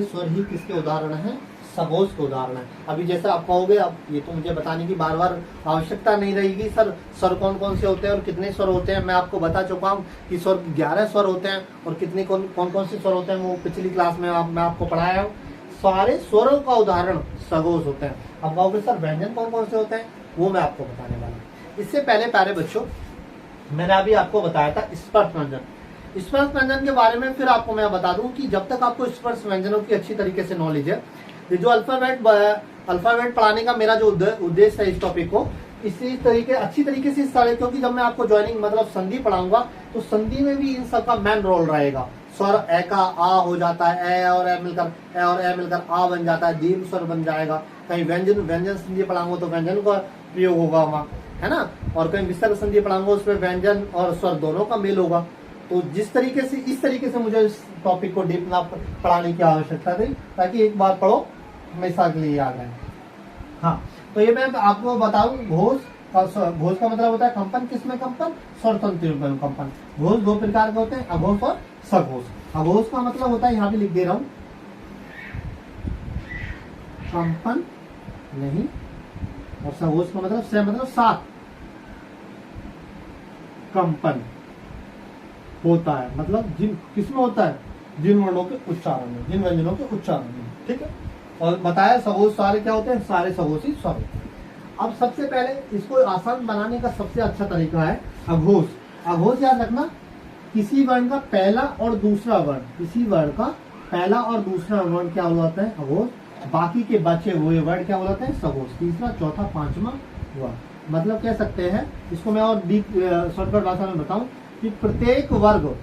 स्वर ही किसके उदाहरण हैं? सघोष के उदाहरण है। अभी जैसे आप कहोगे, अब ये तो मुझे बताने की बार बार आवश्यकता नहीं रहेगी सर स्वर कौन कौन से होते हैं और कितने स्वर होते हैं। मैं आपको बता चुका हूँ कि स्वर 11 स्वर होते हैं, और कितने कौन कौन से स्वर होते हैं वो पिछली क्लास में मैं आपको पढ़ाया हूँ। सारे स्वरों का उदाहरण सघोष होते हैं। अब कहोगे सर व्यंजन कौन कौन से होते हैं, वो मैं आपको बताने वाला हूँ। इससे पहले प्यारे बच्चों मैंने अभी आपको बताया था स्पर्श व्यंजन। स्पर्श व्यंजन के बारे में फिर आपको मैं बता दूं कि जब तक आपको स्पर्श व्यंजनों की अच्छी तरीके से नॉलेज है, ये जो अल्फाबेट पढ़ाने का मेरा जो उद्देश्य है इस टॉपिक को इसी तरीके अच्छी तरीके से सारे, क्योंकि जब मैं आपको ज्वाइनिंग मतलब संधि पढ़ाऊंगा तो संधि में भी इन सब का मेन रोल रहेगा। स्वर ए का आ हो जाता है, ए और ए मिलकर आ बन जाता है, दीर्घ स्वर बन जाएगा। कहीं व्यंजन संधि पढ़ाऊंगा तो व्यंजन का प्रयोग होगा वहाँ, है ना, और कहीं विसर्ग संधि पढ़ाऊंगा उसमें व्यंजन और स्वर दोनों का मेल होगा। तो जिस तरीके से इस तरीके से मुझे इस टॉपिक को डीप ना पढ़ाने की आवश्यकता थी, ताकि एक बार पढ़ो हमेशा के लिए याद है। हाँ, तो ये मैं आपको बताऊं घोष का मतलब होता है कंपन। किसमें कंपन? स्वर तंत्रियों में कंपन। घोष दो प्रकार के होते हैं, अघोष और सघोष। अघोष का मतलब होता है, यहाँ भी लिख दे रहा हूं, कंपन नहीं, और सघोष का मतलब से मतलब साथ कंपन होता है। मतलब जिन किसमें होता है? जिन वर्णों के उच्चारण में, जिन व्यंजनों के उच्चारण में। ठीक है, और बताया सघोष सारे क्या होते हैं? सारे सघोषी स्वर होते हैं। अब सबसे पहले इसको आसान बनाने का सबसे अच्छा तरीका है अघोष। अघोष याद रखना, किसी वर्ण का पहला और दूसरा वर्ण, किसी वर्ण का पहला और दूसरा वर्ण क्या होता है? अघोष। बाकी के बचे हुए वर्ण क्या होते हैं? सघोष। तीसरा, चौथा, पांचवा वर्ण। मतलब कह सकते हैं इसको मैं और डीप शॉर्टकट भाषा में बताऊं कि प्रत्येक वर्ग,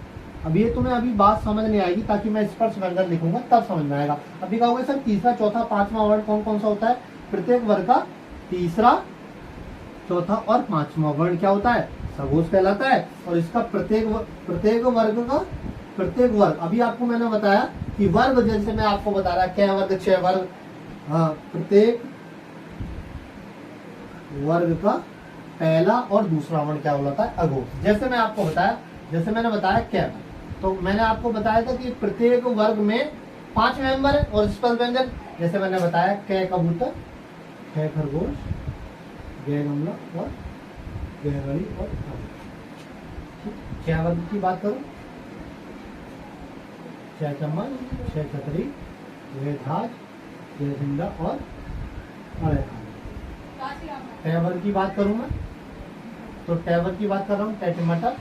अब ये तुम्हें अभी बात समझ नहीं आएगी, ताकि मैं स्पर्श व्यंजन लिखूंगा तब समझ में आएगा। अभी कहोगे सर तीसरा, चौथा, पांचवा वर्ण कौन कौन सा होता है? प्रत्येक वर्ग का तीसरा, चौथा और पांचवा वर्ण क्या होता है? सघोष कहलाता है। और इसका प्रत्येक वर्ग, अभी आपको मैंने बताया कि वर्ग, जैसे मैं आपको बता रहा कै वर्ग, छह वर्ग, हाँ, प्रत्येक वर्ग का पहला और दूसरा वर्ण क्या होता है? अघोष। जैसे मैं आपको बताया, जैसे मैंने बताया कै, तो मैंने आपको बताया था कि प्रत्येक वर्ग में 5 मेंबर है और स्पष्ट व्यंजन, जैसे मैंने बताया कै कबूतर, कै खरगोश, गै गमला और गै घड़ी और छह वर्ग की बात करूं, छह चम्मच, छह छतरी, गै धाज, गै झंडा और अड़े खाने। टैवर की बात करूं मैं, तो टैवर की बात कर रहा हूँ, टैटमटर,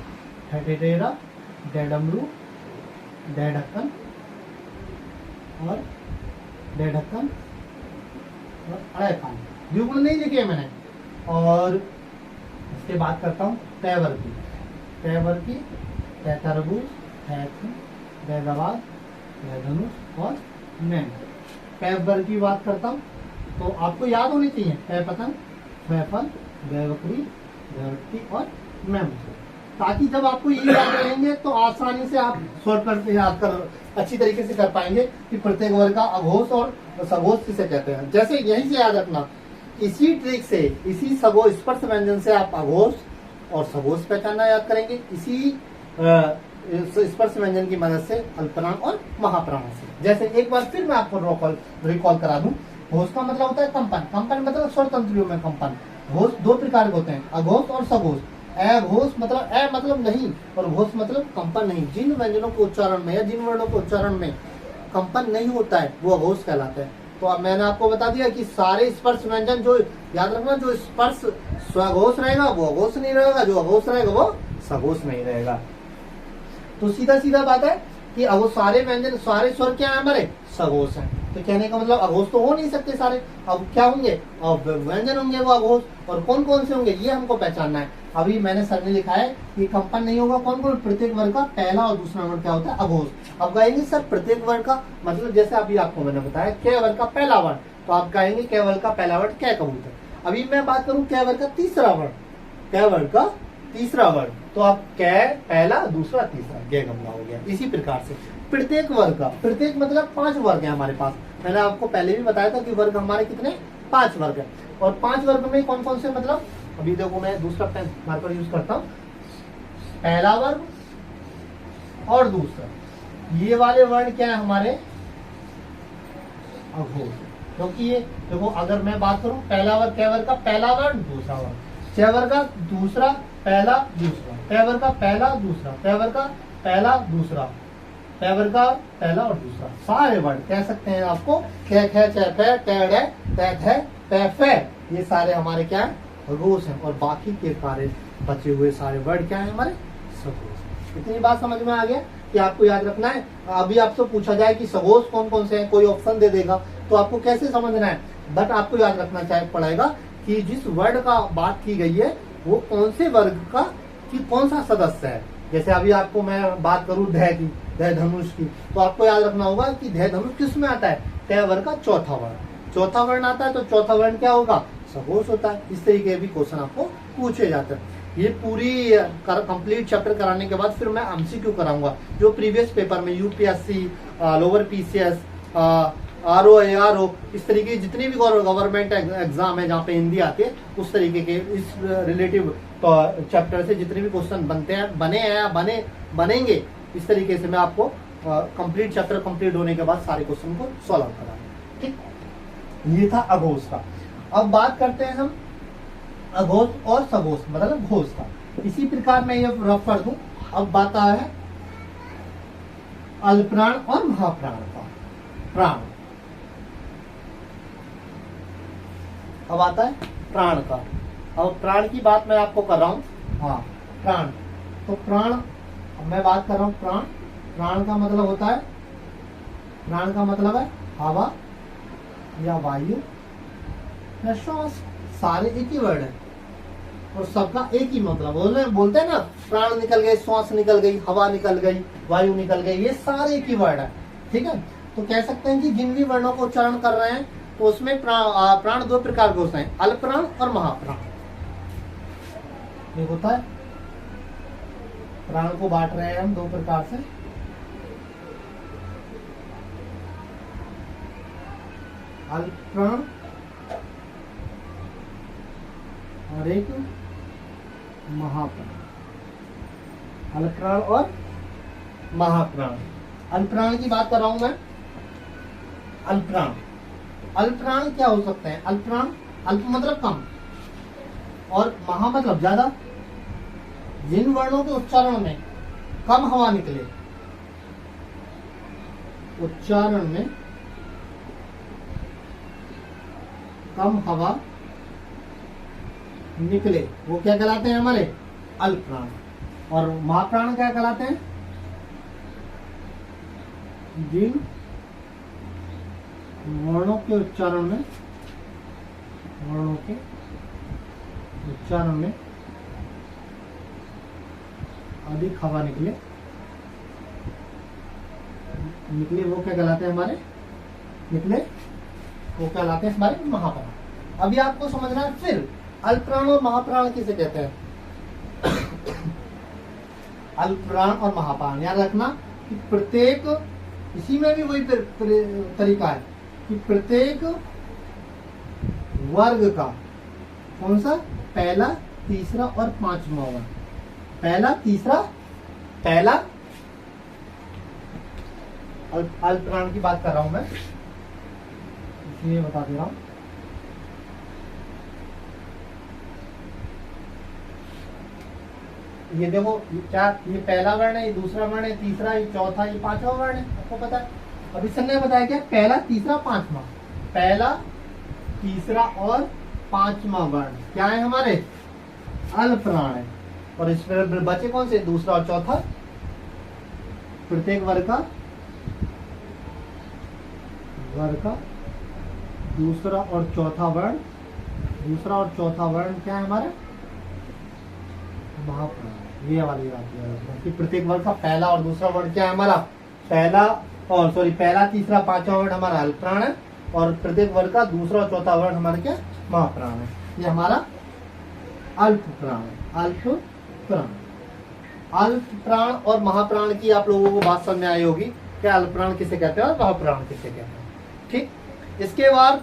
टैटेटेरा, डैडमरू, डैढक्कन और डैढक्कन और अड़े खाने। युग्म नहीं लिखे मैंने। और इसके बात करता हूँ टैवर की, टैवर की तरबूज, गवाद, धनुष और मैन। टैवर की बात करता हूँ तो आपको याद होनी चाहिए, पै पतंग, फल, गै बकरी, गैवटी और मैम, ताकि जब आपको ये याद रहेंगे तो आसानी से आप शॉर्टकट पे याद कर अच्छी तरीके से कर पाएंगे कि प्रत्येक वर्ग का अघोष और सघोष किसे कहते हैं। जैसे यहीं से याद रखना, इसी ट्रिक से, इसी सघोष स्पर्श व्यंजन से आप अघोष और सघोष पहचानना याद करेंगे, इसी स्पर्श व्यंजन की मदद से अल्पप्राण और महाप्राण से। जैसे एक बार फिर मैं आपको रिकॉल करा दूं, घोष का मतलब होता है कंपन, कंपन मतलब स्वर तंत्रियों में कंपन। घोष दो प्रकार के होते हैं, अघोष और सघोष। अघोष मतलब अ मतलब नहीं और घोष मतलब कंपन नहीं। जिन व्यंजनों के उच्चारण में या जिन वर्णों के उच्चारण में कंपन नहीं होता है वो अघोष कहलाता है। तो अब मैंने आपको बता दिया कि सारे स्पर्श व्यंजन, जो याद रखना, जो स्पर्श स्वघोष रहेगा वो अघोष नहीं रहेगा, जो अघोष रहेगा वो सघोष नहीं रहेगा। तो सीधा सीधा बात है कि अघोष, सारे व्यंजन, सारे स्वर क्या है हमारे? सघोष है। तो कहने का मतलब अघोष तो हो नहीं सकते सारे, अब क्या होंगे? अब व्यंजन होंगे वो अघोष। और कौन कौन से होंगे ये हमको पहचानना है। अभी मैंने सर ने लिखा है कि कंपन नहीं होगा, कौन कौन? प्रत्येक वर्ग का पहला और दूसरा वर्ण क्या होता है? अघोष। अब गाएंगे सर प्रत्येक वर्ग का मतलब, जैसे अभी आपको मैंने बताया कै वर्ग का पहला वर्ण, तो आप गाएंगे कै वर्ग का पहला वर्ण कै कबूतर। अभी मैं बात करूं कै वर्ग का तीसरा वर्ण, कै वर्ग का तीसरा वर्ण, तो आप कै पहला, दूसरा, तीसरा, गै गमला हो गया। इसी प्रकार से प्रत्येक वर्ग का, प्रत्येक मतलब 5 वर्ग है हमारे पास। मैंने आपको पहले भी बताया था कि वर्ग हमारे कितने? 5 वर्ग है। और 5 वर्ग में कौन कौन से, मतलब अभी देखो मैं दूसरा पेन मार्कर यूज करता हूँ, पहला वर्ग और दूसरा, ये वाले वर्ण क्या है हमारे? अघोष। क्योंकि ये देखो, अगर मैं बात करूं पहला वर्ग, कै वर्ग का पहला वर्ण, दूसरा वर्ण, छह वर्ग का दूसरा, पहला, दूसरा, कै वर्ग का पहला, दूसरा, कै वर्ग का पहला, दूसरा, कै वर्ग का पहला और दूसरा, सारे वर्ण कह सकते हैं आपको। कै, खे, चे, फे, टे, डे, ते, थे, पे, फे, ये सारे हमारे क्या है? अघोष है। और बाकी के सारे बचे हुए सारे वर्ड क्या है हमारे? सघोष। इतनी बात समझ में आ गया कि आपको याद रखना है। अभी आपसे पूछा जाए कि सघोष कौन कौन से हैं, कोई ऑप्शन दे देगा तो आपको कैसे समझना है, बट आपको याद रखना चाहिए पड़ेगा कि जिस वर्ड का बात की गई है वो कौन से वर्ग का, कि कौन सा सदस्य है। जैसे अभी आपको मैं बात करूं धै की, धै धनुष की, तो आपको याद रखना होगा कि धै धनुष किस में आता है? कै वर्ग का चौथा वर्ण, चौथा वर्ण आता है, तो चौथा वर्ण क्या होगा? सघोष होता है। इस तरीके के भी क्वेश्चन आपको पूछे जाते हैं। ये पूरी कंप्लीट चैप्टर कराने के बाद फिर मैं एमसीक्यू कराऊंगा, जो प्रीवियस पेपर में UPSC, lower PCS, RO, ARO, इस तरीके की जितनी भी गवर्नमेंट एग्जाम है जहाँ पे हिंदी आती है, उस तरीके के इस रिलेटिव चैप्टर से जितने भी क्वेश्चन बनते हैं, बने हैं, बनेंगे, इस तरीके से मैं आपको कंप्लीट चैप्टर कंप्लीट होने के बाद सारे क्वेश्चन को सॉल्व कराऊंगा। ठीक, ये था अघोष का। अब बात करते हैं हम अघोष और सघोष मतलब घोष का। इसी प्रकार मैं ये रफ कर दूं। अब बात आया है अल्पप्राण और महाप्राण का। प्राण, अब आता है प्राण का। अब प्राण की बात मैं आपको कर रहा हूं। हाँ, प्राण, तो प्राण, अब मैं बात कर रहा हूं प्राण। प्राण का मतलब होता है, प्राण का मतलब है हवा या वायु या श्वास, सारे एक ही वर्ड है और सबका एक ही मतलब। बोलते हैं ना, प्राण निकल गए, श्वास निकल गई, हवा निकल गई, वायु निकल गई, ये सारे एक ही वर्ड है। ठीक है, तो कह सकते हैं कि जिन भी वर्णों को उच्चारण कर रहे हैं तो उसमें प्राण दो प्रकार के होते हैं, अल्पप्राण और महाप्राण। एक होता है प्राण को बांट रहे हैं हम दो प्रकार से। अल्पप्राण और एक महाप्राण। अल्पप्राण और महाप्राण। अल्पप्राण की बात कर रहा हूं मैं। अल्पप्राण, अल्पप्राण क्या हो सकते हैं? अल्पप्राण, अल्प मतलब कम और महा मतलब ज्यादा। जिन वर्णों के उच्चारण में कम हवा निकले, उच्चारण में कम हवा निकले, वो क्या कहलाते हैं? हमारे अल्पप्राण। और महाप्राण क्या कहलाते हैं? जिन वर्णों के उच्चारण में, वर्णों के उच्चारण में अधिक हवा निकले, वो क्या कहलाते हैं? हमारे निकले, वो कहलाते हैं हमारे महाप्राण। अभी आपको समझना है फिर अल्पप्राण और महाप्राण किसे कहते हैं। अल्पप्राण और महाप्राण याद रखना कि प्रत्येक, इसी में भी वही तरीका है कि प्रत्येक वर्ग का कौन सा? पहला, तीसरा और पांचवा वर्ग। पहला, तीसरा, पहला अल्पप्राण की बात कर रहा हूं मैं, इसलिए बता दे रहा हूं। ये देखो, क्या ये पहला वर्ण है, ये दूसरा वर्ण है, तीसरा, ये चौथा, ये पांचवा वर्ण है, आपको पता है। अभी सर ने बताया क्या? पहला, तीसरा, पांचवा। पहला, तीसरा और पांचवा वर्ण क्या है? हमारे अल्पप्राण है। और इसमें बचे कौन से? दूसरा और चौथा। प्रत्येक वर्ग का दूसरा और चौथा वर्ण, दूसरा और चौथा वर्ण क्या है हमारे? महाप्राण। ये वाली बात है कि प्रत्येक वर्ग का पहला और दूसरा वर्ण क्या है हमारा? पहला, तीसरा, पांचवा वर्ण हमारा अल्पप्राण है और प्रत्येक वर्ग का दूसरा और चौथा वर्ण हमारा क्या? महाप्राण है। ये हमारा अल्पप्राण है। अल्पप्राण, अल्पप्राण और महाप्राण की आप लोगों को बात समझ में आई होगी, क्या अल्पप्राण किसे कहते हैं और महाप्राण किसे कहते हैं। ठीक, इसके बाद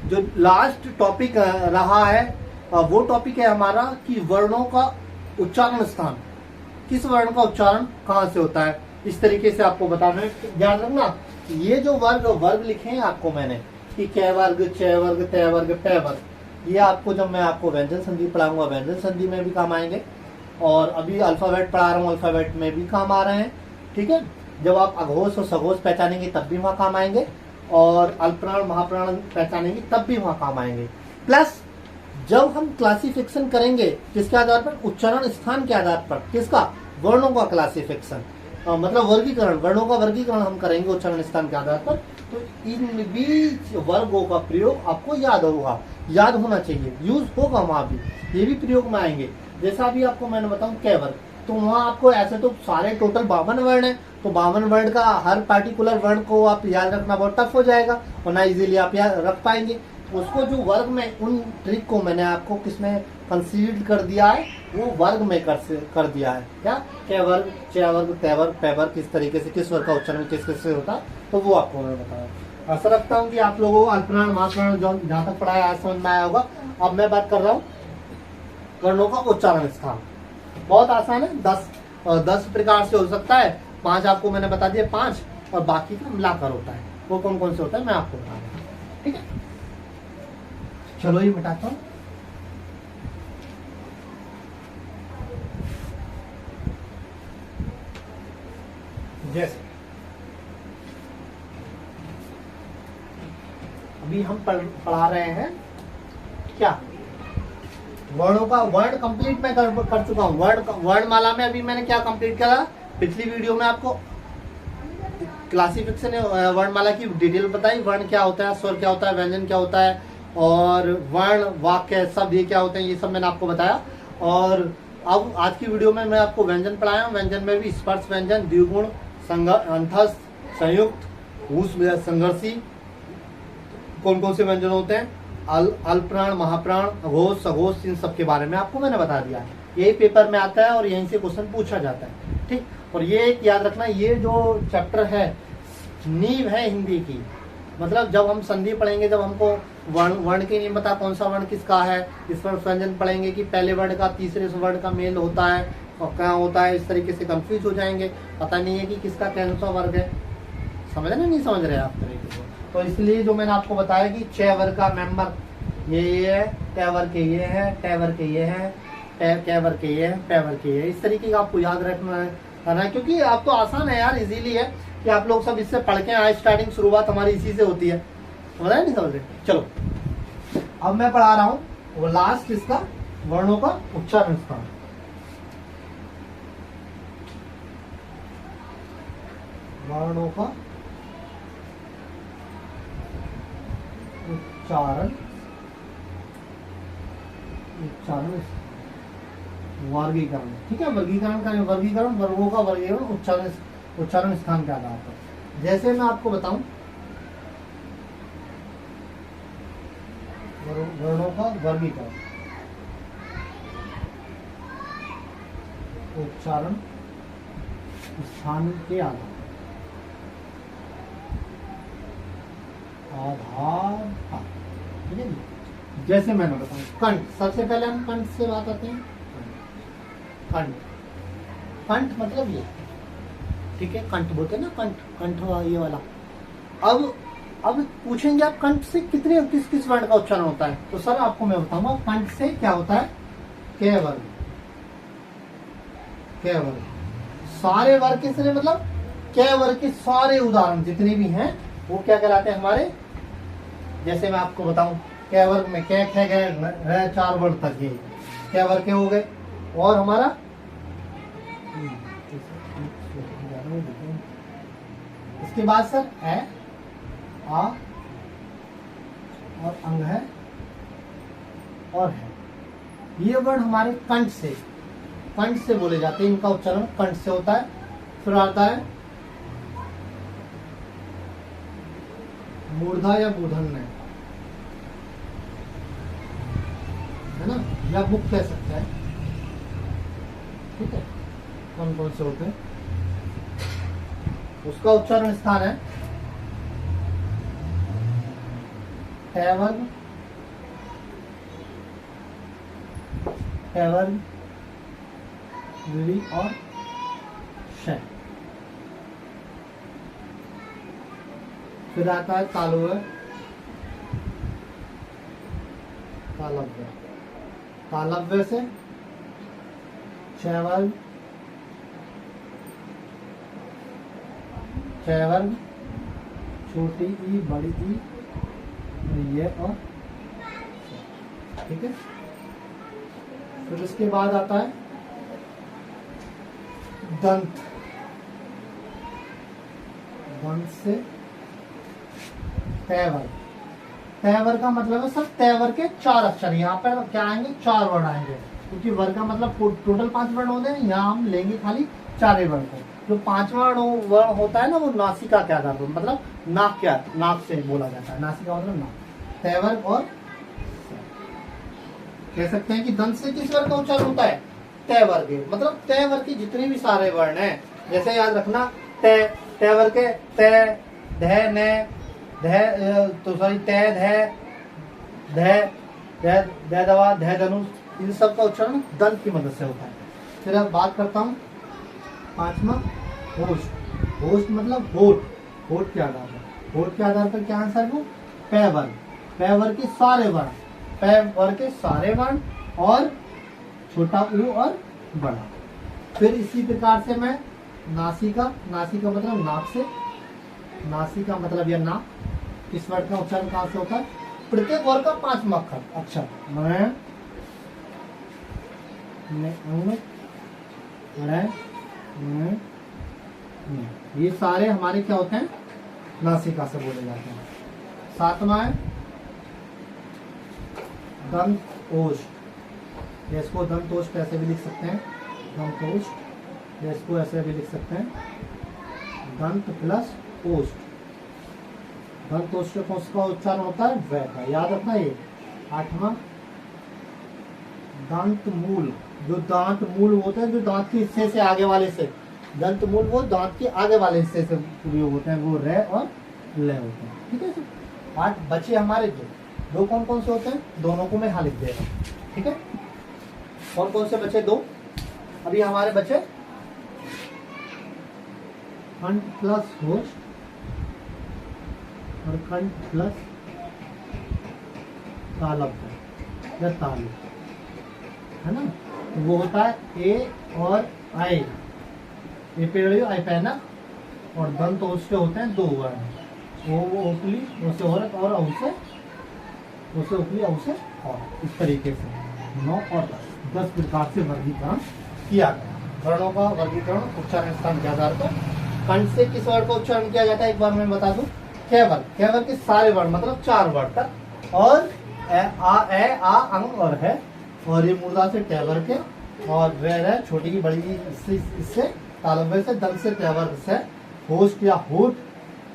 जो लास्ट टॉपिक रहा है वो टॉपिक है हमारा कि वर्णों का उच्चारण स्थान, किस वर्ण का उच्चारण कहाँ से होता है। इस तरीके से आपको बताना है। ध्यान रखना, ये जो वर्ग लिखे हैं आपको मैंने कि कै वर्ग, च वर्ग, तय वर्ग, पै वर्ग, ये आपको जब मैं आपको व्यंजन संधि पढ़ाऊंगा, व्यंजन संधि में भी काम आएंगे। और अभी अल्फाबेट पढ़ा रहा हूँ, अल्फाबेट में भी काम आ रहे हैं। ठीक है, जब आप अघोष और सघोष पहचानेंगे तब भी वहाँ काम आएंगे, और अल्पप्राण महाप्राण पहचानेंगे तब भी वहाँ काम आएंगे। प्लस जब हम क्लासिफिकेशन करेंगे किसके आधार पर? उच्चारण स्थान के आधार पर। किसका? वर्णों का क्लासिफिकेशन, मतलब वर्गीकरण, वर्णों का वर्गीकरण हम करेंगे उच्चारण स्थान के आधार पर। तो इन बीच वर्गों का प्रयोग आपको याद होना चाहिए, यूज होगा वहां भी, ये भी प्रयोग में आएंगे। जैसा भी आपको मैंने बताऊं कै वर्ग, तो वहां आपको ऐसे तो सारे टोटल 52 वर्ण है, तो 52 वर्ण का हर पार्टिकुलर वर्ण को आप याद रखना बहुत टफ हो जाएगा और ना इजीली आप याद रख पाएंगे। उसको जो वर्ग में, उन ट्रिक को मैंने आपको किसमें कंसीड कर दिया है? वो वर्ग में कर दिया है। क्या? कै वर्ग, च वर्ग, तय वर्ग, पै वर्ग, किस तरीके से किस वर्ग का उच्चारण किस से होता है, तो वो आपको मैं बताया। आशा रखता हूँ कि आप लोगों को अल्पप्राण महाप्राण जहाँ तक पढ़ाया आज समझ में आया होगा। अब मैं बात कर रहा हूँ वर्णों का उच्चारण स्थान। बहुत आसान है, 10 प्रकार से हो सकता है। 5 आपको मैंने बता दिया, 5 और बाकी का मिलाकर होता है। वो कौन कौन से होता है मैं आपको बता दूंगा। ठीक है, चलो ये मिटाता हूँ। जैसे अभी हम पढ़ा रहे हैं क्या? वर्णों का वर्ण कंप्लीट मैं कर चुका हूँ। वर्णमाला में अभी मैंने क्या कंप्लीट करा? पिछली वीडियो में आपको क्लासिफिकेशन वर्णमाला की डिटेल बताई। वर्ण क्या होता है, स्वर क्या होता है, व्यंजन क्या होता है, और वर्ण, वाक्य, शब्द ये क्या होते हैं, ये सब मैंने आपको बताया। और अब आज की वीडियो में मैं आपको व्यंजन पढ़ाया हूँ। व्यंजन में भी स्पर्श व्यंजन, द्विगुण, अंतस्थ, संयुक्त, संघर्षी, कौन कौन से व्यंजन होते हैं, अल्पप्राण, महाप्राण, अघोष, सघोष, इन सब के बारे में आपको मैंने बता दिया है। यही पेपर में आता है और यहीं से क्वेश्चन पूछा जाता है। ठीक, और ये एक याद रखना, ये जो चैप्टर है नींव है हिंदी की। मतलब जब हम संधि पढ़ेंगे, जब हमको वर्ण की नहीं पता कौन सा वर्ण किसका है, इस पर व्यंजन पढ़ेंगे कि पहले वर्ण का तीसरे वर्ण का मेल होता है और क्या होता है, इस तरीके से कंफ्यूज हो जाएंगे, पता नहीं है कि किसका कौन सा वर्ग है। समझ रहे नहीं समझ रहे आप तरीके से। तो इसलिए जो मैंने आपको बताया कि 6 वर्ग का मेंबर ये है, कै वर्ग के ये है, टै वर्ग के ये है, कै वर्ग के ये है, पै वर्ग के ये है। इस तरीके का आपको याद रखना है, क्योंकि आप तो आसान है यार, इजीली है कि आप लोग सब इससे पढ़ के आए। स्टार्टिंग शुरुआत हमारी इसी से होती है, समझ रहे नहीं समझ रहे। चलो अब मैं पढ़ा रहा हूँ वो लास्ट इसका वर्णों का उच्चारण स्थान। वर्णों का उच्चारण वर्गीकरण। ठीक है, वर्गीकरण का वर्गीकरण, वर्गों का वर्गीकरण उच्चारण स्थान के आधार पर। जैसे मैं आपको बताऊं वर्णों का वर्गीकरण उच्चारण स्थान के आधार पर। ठीक है, जैसे मैंने बताऊं कंठ, सबसे पहले हम कंठ से बात आते हैं। कंठ, कंठ मतलब ये, ठीक है, कंठ बोलते हैं ना, कंठ ये वाला। अब पूछेंगे आप कंठ से कितने किस किस वर्ण का उच्चारण होता है, तो सर आपको मैं बताऊंगा कंठ से क्या होता है। कै वर्ग, कै वर्ग, सारे वर्ग किसने, मतलब कै वर्ग के सारे उदाहरण जितने भी हैं वो क्या कहलाते हैं हमारे। जैसे मैं आपको बताऊं कै वर्ग में कै खे गए 4 वर्ग तक ये कै वर्ग के हो गए। और हमारा इसके बाद सर ए आ और अंग है और है, ये वर्ण हमारे कंठ से बोले जाते हैं, इनका उच्चारण कंठ से होता है। फिर आता है मूर्धा या मूर्धन्य, है ना, या मुख कह सकते हैं। ठीक है, कौन कौन से होते हैं, उसका उच्चारण स्थान है टै वर्ग, टै वर्ग, और श। फिर आता है तालव्य, तालव्य से छ वर्ग, छोटी ई बड़ी ई, ये और ठीक है। फिर उसके बाद आता है दंत, दंत से तै वर्ग। तै वर्ग का मतलब है सर तै वर्ग के 4 अक्षर, यहाँ पर क्या आएंगे 4 वर्ण आएंगे, क्योंकि वर्ग का मतलब टोटल 5 वर्ण होते हैं, यहाँ हम लेंगे खाली 4 वर्ण को। जो 5वां वर्ण होता है ना वो नासिका के आधार पर, मतलब नाक से बोला जाता है, नासिका मतलब नाक। तै वर्ग और कह सकते हैं कि दंत से किस वर्ग का उच्चारण होता है, तै वर्ग, मतलब तै वर्ग के जितने भी सारे वर्ण हैं। जैसे याद रखना तै वर्ग के तै, धै, नै, तो सॉरी तै, धै, दवा, धै धनुष, इन सब का उच्चारण दंत की मदद से होता है। फिर अब बात करता हूँ 5वां होस्ट। होस्ट मतलब होठ, होठ के आधार पर, होठ के आधार पर क्या आंसर है, पै वर्ग, पै वर्ग के सारे वर्ण, पै वर्ग के सारे वर्ण और छोटा ऊ और बड़ा। फिर इसी प्रकार से मैं नासिका, नासिका मतलब नाक से, नासिका मतलब यह नाक, किस वर्ग का उच्चारण कहां से होता है, प्रत्येक वर्ग का 5वां अक्षर, मैं ये सारे हमारे क्या होते हैं, नासिका से बोले जाते हैं। 7वां है दंत ओष्ठ, इसको दंत ओष्ठ ऐसे भी लिख सकते हैं, दंत ओष्ठ, इसको ऐसे भी लिख सकते हैं दंत प्लस ओष्ठ। दंत ओष्ठ का उच्चारण होता है वै का, याद रखना ये। 8वां दंत मूल, जो दांत मूल होते हैं, जो दांत के हिस्से से आगे वाले से, दंत मूल वो दांत के आगे वाले हिस्से से प्रयोग होते हैं, वो र और ल होते हैं। ठीक है सर। 8 बचे हमारे दो कौन कौन से होते हैं, दोनों को मैं यहाँ लिख दे रहा हूँ। ठीक है, कौन कौन से बचे 2, अभी हमारे बचे कंठ प्लस होश और कंठ प्लस तालब या तालु, है ना। तो वो होता है ए और आई, ए पेड़ आई पैना, और दंत उसके होते हैं 2 वर्ण, वो ओपली उसे औरत और औसे उसे ओपली औसे और, इस तरीके से 9 और 10 प्रकार से वर्गीकरण किया गया। वर्णों का वर्गीकरण उच्चारण स्थान के आधार पर। कंठ से किस वर्ण का उच्चारण किया जाता है एक बार मैं बता दूं, कैवल, कैवल के सारे वर्ण मतलब 4 वर्ण तक, और ए आ अंग और है, और ये मूर्धा से टैवर्ग के, और वे छोटी की बड़ी इससे तालव्य से, दंत से टैवर्ग से, होस्ट या होठ,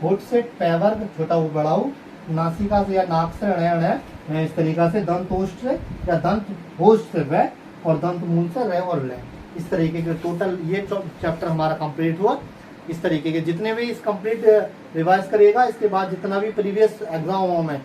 होठ से पैवर्ग छोटा वो बड़ा हो, नासिका से या नाक से अणय, इस तरीका से दंतोष्ठ से या दंत होस्ट से व, और दंत मूल से र और ल। इस तरीके के टोटल ये चैप्टर हमारा कंप्लीट हुआ। इस तरीके के जितने भी इस कंप्लीट रिवाइज करिएगा, इसके बाद जितना भी प्रीवियस एग्जामों में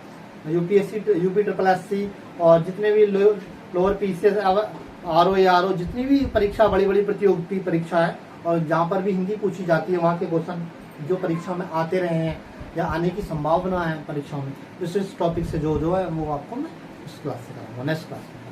यूपीएससी, यूपी ट्रिपल एससी और जितने भी लोअर पीसीएस, आरओ या आरओ, जितनी भी परीक्षा बड़ी बड़ी प्रतियोगिता परीक्षा है और जहाँ पर भी हिंदी पूछी जाती है, वहाँ के क्वेश्चन जो परीक्षा में आते रहे हैं या आने की संभावना है परीक्षाओं में, इस टॉपिक से जो है वो आपको मैं इस क्लास से कराऊंगा, नेक्स्ट क्लास में।